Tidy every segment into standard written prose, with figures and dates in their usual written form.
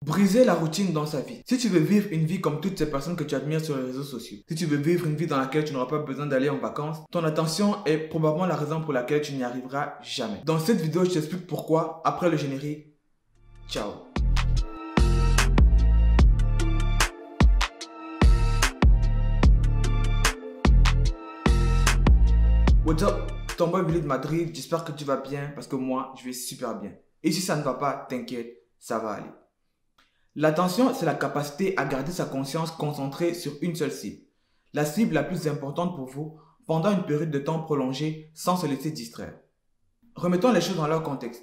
Briser la routine dans sa vie. Si tu veux vivre une vie comme toutes ces personnes que tu admires sur les réseaux sociaux, si tu veux vivre une vie dans laquelle tu n'auras pas besoin d'aller en vacances, ton attention est probablement la raison pour laquelle tu n'y arriveras jamais. Dans cette vidéo, je t'explique pourquoi après le générique. Ciao. What's up? C'est ton boy Billy de Madrid, j'espère que tu vas bien parce que moi, je vais super bien. Et si ça ne va pas, t'inquiète, ça va aller. L'attention, c'est la capacité à garder sa conscience concentrée sur une seule cible. La cible la plus importante pour vous pendant une période de temps prolongée sans se laisser distraire. Remettons les choses dans leur contexte.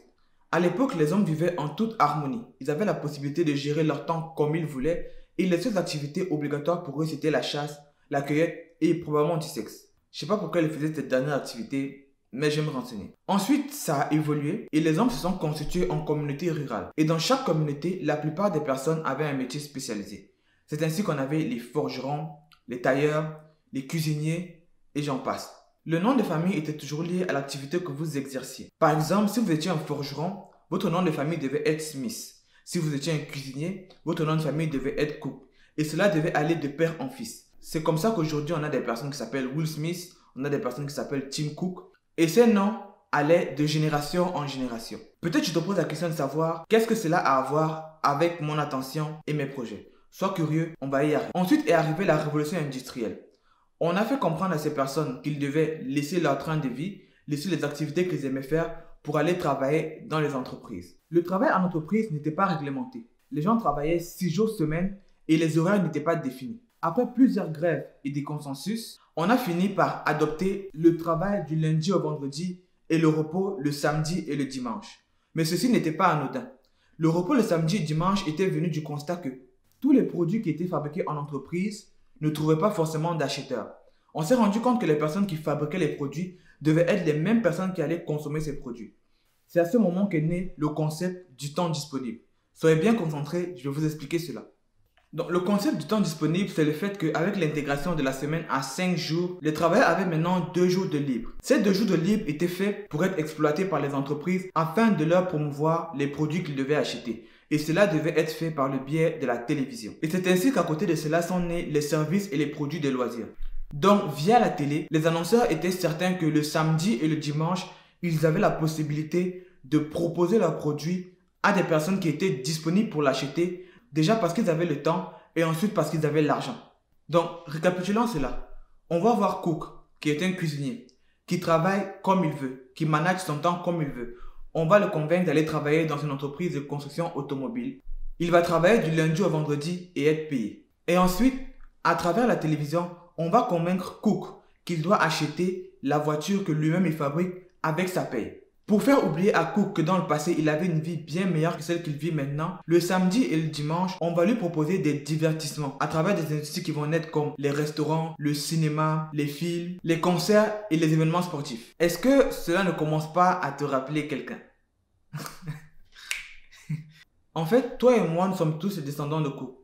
À l'époque, les hommes vivaient en toute harmonie. Ils avaient la possibilité de gérer leur temps comme ils voulaient et les seules activités obligatoires pour eux, c'était la chasse, la cueillette et probablement du sexe. Je sais pas pourquoi ils faisaient cette dernière activité, mais je vais me renseigner. Ensuite, ça a évolué et les hommes se sont constitués en communautés rurales. Et dans chaque communauté, la plupart des personnes avaient un métier spécialisé. C'est ainsi qu'on avait les forgerons, les tailleurs, les cuisiniers et j'en passe. Le nom de famille était toujours lié à l'activité que vous exerciez. Par exemple, si vous étiez un forgeron, votre nom de famille devait être Smith. Si vous étiez un cuisinier, votre nom de famille devait être Cook. Et cela devait aller de père en fils. C'est comme ça qu'aujourd'hui, on a des personnes qui s'appellent Will Smith, on a des personnes qui s'appellent Tim Cook. Et ces noms allaient de génération en génération. Peut-être tu te poses la question de savoir qu'est-ce que cela a à voir avec mon attention et mes projets. Sois curieux, on va y arriver. Ensuite est arrivée la révolution industrielle. On a fait comprendre à ces personnes qu'ils devaient laisser leur train de vie, laisser les activités qu'ils aimaient faire pour aller travailler dans les entreprises. Le travail en entreprise n'était pas réglementé. Les gens travaillaient 6 jours semaine et les horaires n'étaient pas définis. Après plusieurs grèves et des consensus, on a fini par adopter le travail du lundi au vendredi et le repos le samedi et le dimanche. Mais ceci n'était pas anodin. Le repos le samedi et dimanche était venu du constat que tous les produits qui étaient fabriqués en entreprise ne trouvaient pas forcément d'acheteurs. On s'est rendu compte que les personnes qui fabriquaient les produits devaient être les mêmes personnes qui allaient consommer ces produits. C'est à ce moment qu'est né le concept du temps disponible. Soyez bien concentrés, je vais vous expliquer cela. Donc, le concept du temps disponible, c'est le fait qu'avec l'intégration de la semaine à 5 jours, les travailleurs avaient maintenant 2 jours de libre. Ces 2 jours de libre étaient faits pour être exploités par les entreprises afin de leur promouvoir les produits qu'ils devaient acheter. Et cela devait être fait par le biais de la télévision. Et c'est ainsi qu'à côté de cela sont nés les services et les produits de loisirs. Donc, via la télé, les annonceurs étaient certains que le samedi et le dimanche, ils avaient la possibilité de proposer leurs produits à des personnes qui étaient disponibles pour l'acheter. Déjà parce qu'ils avaient le temps et ensuite parce qu'ils avaient l'argent. Donc, récapitulons cela. On va voir Cook, qui est un cuisinier, qui travaille comme il veut, qui manage son temps comme il veut. On va le convaincre d'aller travailler dans une entreprise de construction automobile. Il va travailler du lundi au vendredi et être payé. Et ensuite, à travers la télévision, on va convaincre Cook qu'il doit acheter la voiture que lui-même il fabrique avec sa paye. Pour faire oublier à Cook que dans le passé, il avait une vie bien meilleure que celle qu'il vit maintenant, le samedi et le dimanche, on va lui proposer des divertissements à travers des industries qui vont naître comme les restaurants, le cinéma, les films, les concerts et les événements sportifs. Est-ce que cela ne commence pas à te rappeler quelqu'un? En fait, toi et moi, nous sommes tous les descendants de Cook.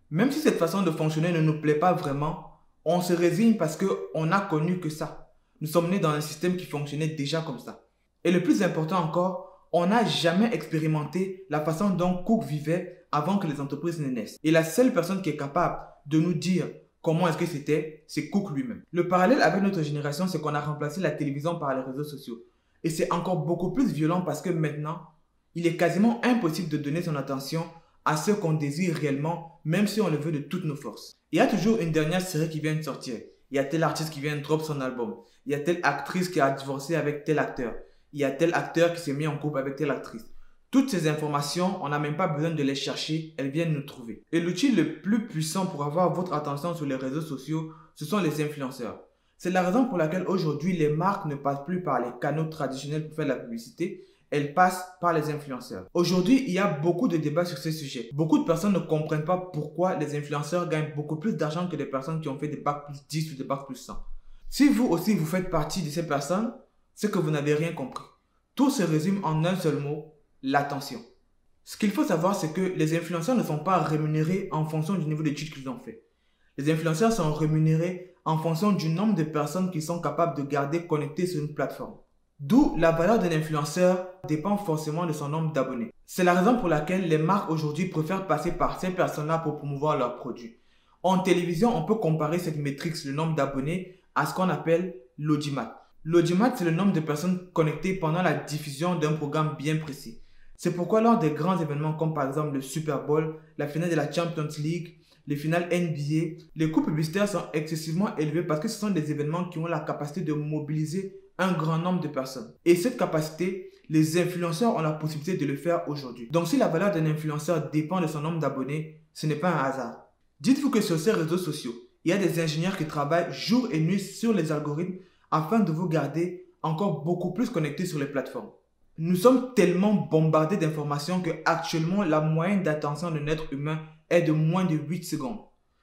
Même si cette façon de fonctionner ne nous plaît pas vraiment, on se résigne parce qu'on n'a connu que ça. Nous sommes nés dans un système qui fonctionnait déjà comme ça. Et le plus important encore, on n'a jamais expérimenté la façon dont Cook vivait avant que les entreprises ne naissent. Et la seule personne qui est capable de nous dire comment est-ce que c'était, c'est Cook lui-même. Le parallèle avec notre génération, c'est qu'on a remplacé la télévision par les réseaux sociaux. Et c'est encore beaucoup plus violent parce que maintenant, il est quasiment impossible de donner son attention à ce qu'on désire réellement, même si on le veut de toutes nos forces. Il y a toujours une dernière série qui vient de sortir. Il y a tel artiste qui vient de drop son album. Il y a telle actrice qui a divorcé avec tel acteur. Il y a tel acteur qui s'est mis en couple avec telle actrice. Toutes ces informations, on n'a même pas besoin de les chercher, elles viennent nous trouver. Et l'outil le plus puissant pour avoir votre attention sur les réseaux sociaux, ce sont les influenceurs. C'est la raison pour laquelle aujourd'hui, les marques ne passent plus par les canaux traditionnels pour faire de la publicité, elles passent par les influenceurs. Aujourd'hui, il y a beaucoup de débats sur ces sujets. Beaucoup de personnes ne comprennent pas pourquoi les influenceurs gagnent beaucoup plus d'argent que des personnes qui ont fait des bacs plus 10 ou des bacs plus 100. Si vous aussi, vous faites partie de ces personnes, c'est que vous n'avez rien compris. Tout se résume en un seul mot, l'attention. Ce qu'il faut savoir, c'est que les influenceurs ne sont pas rémunérés en fonction du niveau d'études qu'ils ont fait. Les influenceurs sont rémunérés en fonction du nombre de personnes qu'ils sont capables de garder connectées sur une plateforme. D'où la valeur d'un influenceur dépend forcément de son nombre d'abonnés. C'est la raison pour laquelle les marques aujourd'hui préfèrent passer par ces personnes-là pour promouvoir leurs produits. En télévision, on peut comparer cette métrique, le nombre d'abonnés, à ce qu'on appelle l'audimat. L'audimat, c'est le nombre de personnes connectées pendant la diffusion d'un programme bien précis. C'est pourquoi lors des grands événements comme par exemple le Super Bowl, la finale de la Champions League, les finales NBA, les coûts publicitaires sont excessivement élevés parce que ce sont des événements qui ont la capacité de mobiliser un grand nombre de personnes. Et cette capacité, les influenceurs ont la possibilité de le faire aujourd'hui. Donc si la valeur d'un influenceur dépend de son nombre d'abonnés, ce n'est pas un hasard. Dites-vous que sur ces réseaux sociaux, il y a des ingénieurs qui travaillent jour et nuit sur les algorithmes afin de vous garder encore beaucoup plus connectés sur les plateformes. Nous sommes tellement bombardés d'informations que actuellement la moyenne d'attention d'un être humain est de moins de 8 secondes.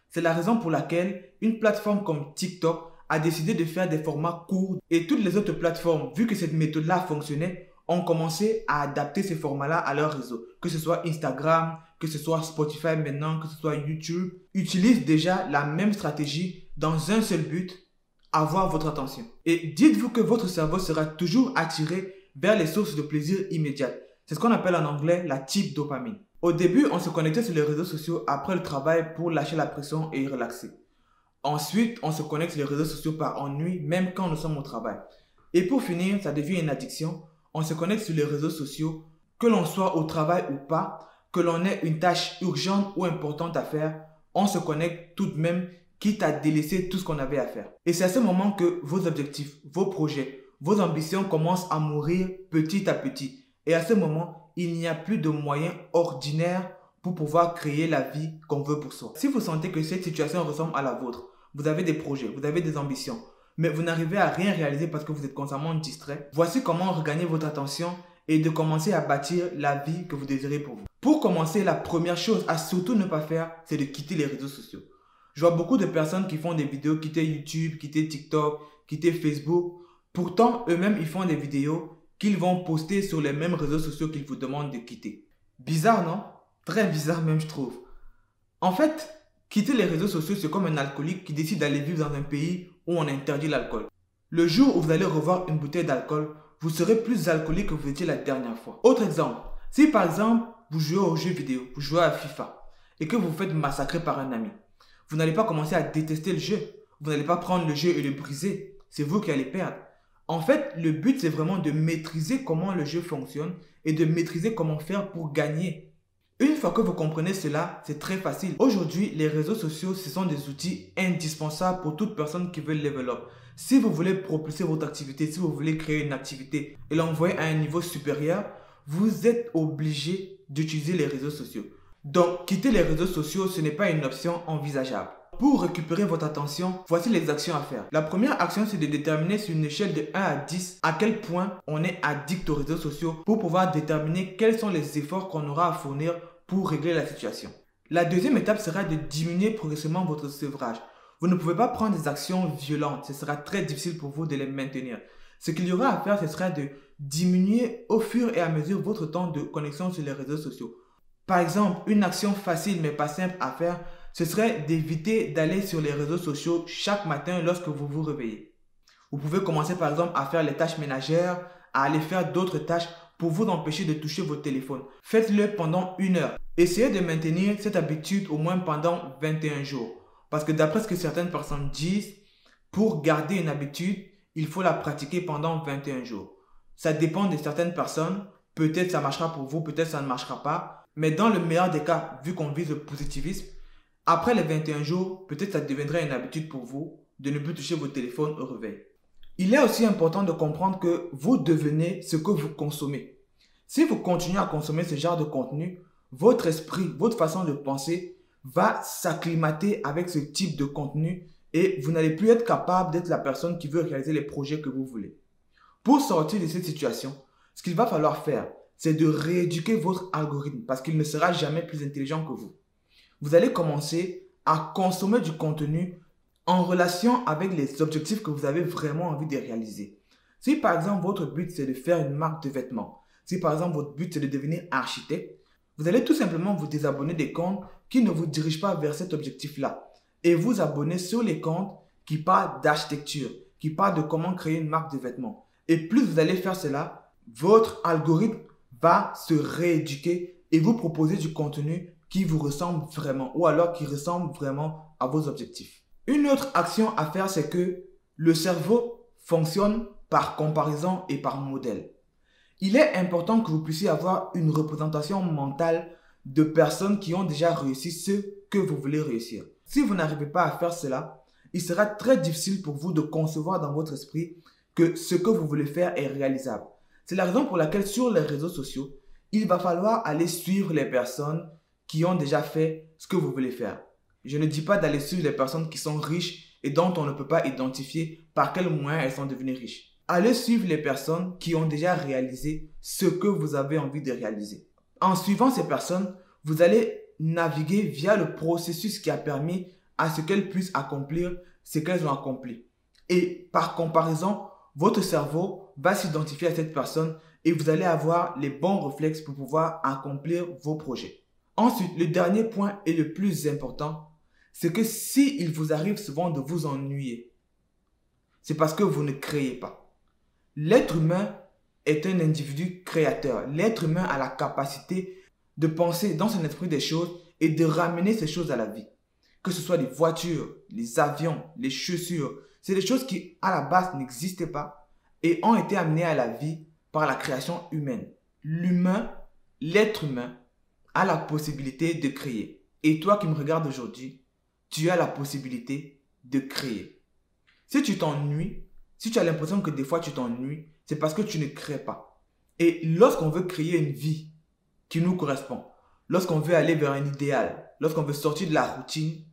C'est la raison pour laquelle une plateforme comme TikTok a décidé de faire des formats courts et toutes les autres plateformes, vu que cette méthode-là fonctionnait, ont commencé à adapter ces formats-là à leur réseau. Que ce soit Instagram, que ce soit Spotify maintenant, que ce soit YouTube, utilisent déjà la même stratégie dans un seul but, avoir votre attention. Et dites-vous que votre cerveau sera toujours attiré vers les sources de plaisir immédiates. C'est ce qu'on appelle en anglais la type dopamine. Au début, on se connectait sur les réseaux sociaux après le travail pour lâcher la pression et relaxer. Ensuite, on se connecte sur les réseaux sociaux par ennui, même quand nous sommes au travail. Et pour finir, ça devient une addiction. On se connecte sur les réseaux sociaux, que l'on soit au travail ou pas, que l'on ait une tâche urgente ou importante à faire, on se connecte tout de même, quitte à délaisser tout ce qu'on avait à faire. Et c'est à ce moment que vos objectifs, vos projets, vos ambitions commencent à mourir petit à petit. Et à ce moment, il n'y a plus de moyens ordinaires pour pouvoir créer la vie qu'on veut pour soi. Si vous sentez que cette situation ressemble à la vôtre, vous avez des projets, vous avez des ambitions, mais vous n'arrivez à rien réaliser parce que vous êtes constamment distrait, voici comment regagner votre attention et de commencer à bâtir la vie que vous désirez pour vous. Pour commencer, la première chose à surtout ne pas faire, c'est de quitter les réseaux sociaux. Je vois beaucoup de personnes qui font des vidéos, quitter YouTube, quitter TikTok, quitter Facebook. Pourtant, eux-mêmes, ils font des vidéos qu'ils vont poster sur les mêmes réseaux sociaux qu'ils vous demandent de quitter. Bizarre, non? Très bizarre même, je trouve. En fait, quitter les réseaux sociaux, c'est comme un alcoolique qui décide d'aller vivre dans un pays où on interdit l'alcool. Le jour où vous allez revoir une bouteille d'alcool, vous serez plus alcoolique que vous étiez la dernière fois. Autre exemple, si par exemple, vous jouez aux jeux vidéo, vous jouez à FIFA, et que vous vous faites massacrer par un ami, vous n'allez pas commencer à détester le jeu. Vous n'allez pas prendre le jeu et le briser. C'est vous qui allez perdre. En fait, le but, c'est vraiment de maîtriser comment le jeu fonctionne et de maîtriser comment faire pour gagner. Une fois que vous comprenez cela, c'est très facile. Aujourd'hui, les réseaux sociaux, ce sont des outils indispensables pour toute personne qui veut level up. Si vous voulez propulser votre activité, si vous voulez créer une activité et l'envoyer à un niveau supérieur, vous êtes obligé d'utiliser les réseaux sociaux. Donc, quitter les réseaux sociaux, ce n'est pas une option envisageable. Pour récupérer votre attention, voici les actions à faire. La première action, c'est de déterminer sur une échelle de 1 à 10 à quel point on est addict aux réseaux sociaux pour pouvoir déterminer quels sont les efforts qu'on aura à fournir pour régler la situation. La deuxième étape sera de diminuer progressivement votre sevrage. Vous ne pouvez pas prendre des actions violentes, ce sera très difficile pour vous de les maintenir. Ce qu'il y aura à faire, ce sera de diminuer au fur et à mesure votre temps de connexion sur les réseaux sociaux. Par exemple, une action facile mais pas simple à faire, ce serait d'éviter d'aller sur les réseaux sociaux chaque matin lorsque vous vous réveillez. Vous pouvez commencer par exemple à faire les tâches ménagères, à aller faire d'autres tâches pour vous empêcher de toucher votre téléphone. Faites-le pendant 1 heure. Essayez de maintenir cette habitude au moins pendant 21 jours. Parce que d'après ce que certaines personnes disent, pour garder une habitude, il faut la pratiquer pendant 21 jours. Ça dépend de certaines personnes. Peut-être ça marchera pour vous, peut-être ça ne marchera pas. Mais dans le meilleur des cas, vu qu'on vise le positivisme, après les 21 jours, peut-être ça deviendra une habitude pour vous de ne plus toucher votre téléphone au réveil. Il est aussi important de comprendre que vous devenez ce que vous consommez. Si vous continuez à consommer ce genre de contenu, votre esprit, votre façon de penser va s'acclimater avec ce type de contenu et vous n'allez plus être capable d'être la personne qui veut réaliser les projets que vous voulez. Pour sortir de cette situation, ce qu'il va falloir faire, c'est de rééduquer votre algorithme parce qu'il ne sera jamais plus intelligent que vous. Vous allez commencer à consommer du contenu en relation avec les objectifs que vous avez vraiment envie de réaliser. Si par exemple votre but c'est de faire une marque de vêtements, si par exemple votre but c'est de devenir architecte, vous allez tout simplement vous désabonner des comptes qui ne vous dirigent pas vers cet objectif-là et vous abonner sur les comptes qui parlent d'architecture, qui parlent de comment créer une marque de vêtements. Et plus vous allez faire cela, votre algorithme va se rééduquer et vous proposer du contenu qui vous ressemble vraiment ou alors qui ressemble vraiment à vos objectifs. Une autre action à faire, c'est que le cerveau fonctionne par comparaison et par modèle. Il est important que vous puissiez avoir une représentation mentale de personnes qui ont déjà réussi ce que vous voulez réussir. Si vous n'arrivez pas à faire cela, il sera très difficile pour vous de concevoir dans votre esprit que ce que vous voulez faire est réalisable. C'est la raison pour laquelle sur les réseaux sociaux, il va falloir aller suivre les personnes qui ont déjà fait ce que vous voulez faire. Je ne dis pas d'aller suivre les personnes qui sont riches et dont on ne peut pas identifier par quels moyens elles sont devenues riches. Allez suivre les personnes qui ont déjà réalisé ce que vous avez envie de réaliser. En suivant ces personnes, vous allez naviguer via le processus qui a permis à ce qu'elles puissent accomplir ce qu'elles ont accompli. Et par comparaison, votre cerveau va s'identifier à cette personne et vous allez avoir les bons réflexes pour pouvoir accomplir vos projets. Ensuite, le dernier point et le plus important, c'est que s'il vous arrive souvent de vous ennuyer, c'est parce que vous ne créez pas. L'être humain est un individu créateur. L'être humain a la capacité de penser dans son esprit des choses et de ramener ces choses à la vie. Que ce soit les voitures, les avions, les chaussures, c'est des choses qui à la base n'existaient pas et ont été amenées à la vie par la création humaine. L'être humain a la possibilité de créer. Et toi qui me regardes aujourd'hui, tu as la possibilité de créer. Si tu t'ennuies, si tu as l'impression que des fois tu t'ennuies, c'est parce que tu ne crées pas. Et lorsqu'on veut créer une vie qui nous correspond, lorsqu'on veut aller vers un idéal, lorsqu'on veut sortir de la routine,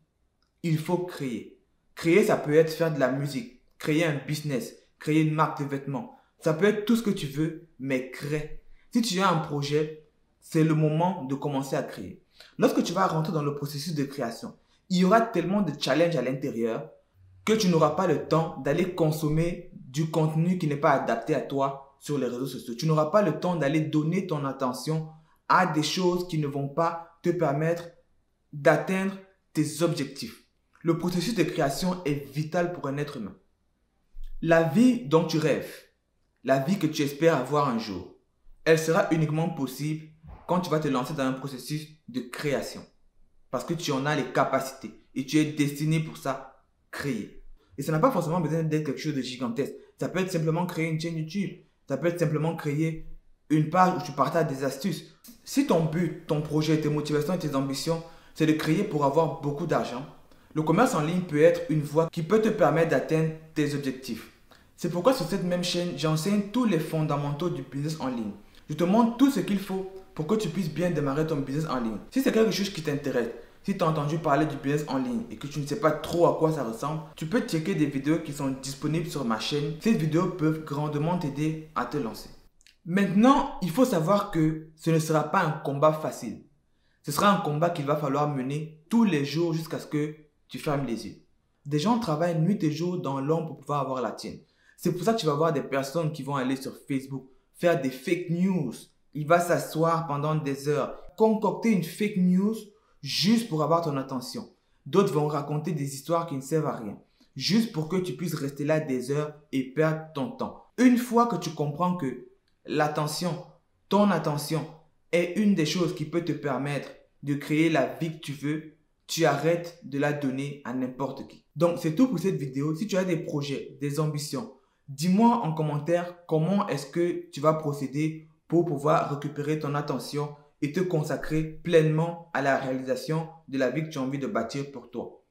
il faut créer. Créer, ça peut être faire de la musique, créer un business, créer une marque de vêtements. Ça peut être tout ce que tu veux, mais crée. Si tu as un projet, c'est le moment de commencer à créer. Lorsque tu vas rentrer dans le processus de création, il y aura tellement de challenges à l'intérieur que tu n'auras pas le temps d'aller consommer du contenu qui n'est pas adapté à toi sur les réseaux sociaux. Tu n'auras pas le temps d'aller donner ton attention à des choses qui ne vont pas te permettre d'atteindre tes objectifs. Le processus de création est vital pour un être humain. La vie dont tu rêves, la vie que tu espères avoir un jour, elle sera uniquement possible quand tu vas te lancer dans un processus de création. Parce que tu en as les capacités et tu es destiné pour ça, créer. Et ça n'a pas forcément besoin d'être quelque chose de gigantesque. Ça peut être simplement créer une chaîne YouTube. Ça peut être simplement créer une page où tu partages des astuces. Si ton but, ton projet, tes motivations et tes ambitions, c'est de créer pour avoir beaucoup d'argent, le commerce en ligne peut être une voie qui peut te permettre d'atteindre tes objectifs. C'est pourquoi sur cette même chaîne, j'enseigne tous les fondamentaux du business en ligne. Je te montre tout ce qu'il faut pour que tu puisses bien démarrer ton business en ligne. Si c'est quelque chose qui t'intéresse, si tu as entendu parler du business en ligne et que tu ne sais pas trop à quoi ça ressemble, tu peux checker des vidéos qui sont disponibles sur ma chaîne. Ces vidéos peuvent grandement t'aider à te lancer. Maintenant, il faut savoir que ce ne sera pas un combat facile. Ce sera un combat qu'il va falloir mener tous les jours jusqu'à ce que tu fermes les yeux. Des gens travaillent nuit et jour dans l'ombre pour pouvoir avoir la tienne. C'est pour ça que tu vas voir des personnes qui vont aller sur Facebook faire des fake news. Il va s'asseoir pendant des heures, concocter une fake news juste pour avoir ton attention. D'autres vont raconter des histoires qui ne servent à rien, juste pour que tu puisses rester là des heures et perdre ton temps. Une fois que tu comprends que l'attention, ton attention est une des choses qui peut te permettre de créer la vie que tu veux, tu arrêtes de la donner à n'importe qui. Donc, c'est tout pour cette vidéo. Si tu as des projets, des ambitions, dis-moi en commentaire comment est-ce que tu vas procéder pour pouvoir récupérer ton attention et te consacrer pleinement à la réalisation de la vie que tu as envie de bâtir pour toi.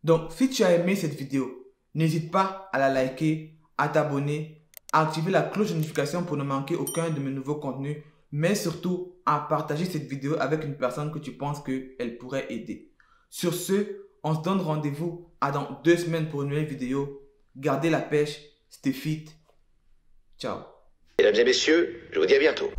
Donc, si tu as aimé cette vidéo, n'hésite pas à la liker, à t'abonner, à activer la cloche de notification pour ne manquer aucun de mes nouveaux contenus, mais surtout à partager cette vidéo avec une personne que tu penses qu'elle pourrait aider. Sur ce, on se donne rendez-vous dans 2 semaines pour une nouvelle vidéo. Gardez la pêche, stay fit. Ciao. Mesdames et messieurs, je vous dis à bientôt.